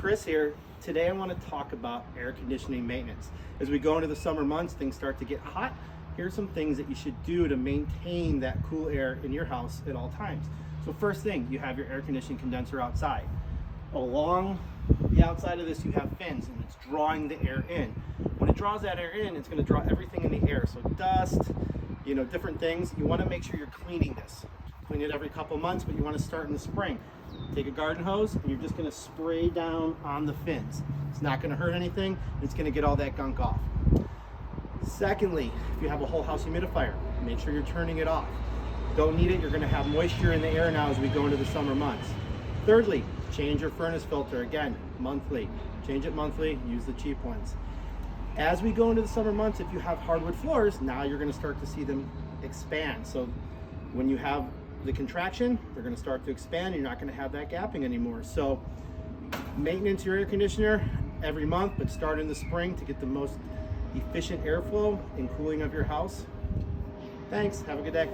Chris here. Today I want to talk about air conditioning maintenance. As we go into the summer months, things start to get hot. Here's some things that you should do to maintain that cool air in your house at all times. So first thing, you have your air conditioning condenser outside. Along the outside of this you have fins, and it's drawing the air in. When it draws that air in, it's going to draw everything in the air. So dust, different things. You want to make sure you're cleaning this. Clean it every couple months, but you want to start in the spring. Take a garden hose and you're just going to spray down on the fins. It's not going to hurt anything. It's going to get all that gunk off. Secondly, if you have a whole house humidifier, make sure you're turning it off. Don't need it. You're going to have moisture in the air now as we go into the summer months. Thirdly, change your furnace filter. Again, monthly. Change it monthly. Use the cheap ones. As we go into the summer months, if you have hardwood floors, now you're going to start to see them expand. So when you have the contraction, they're going to start to expand. You're not going to have that gapping anymore. So maintenance your air conditioner every month, but start in the spring to get the most efficient airflow and cooling of your house. Thanks. Have a good day.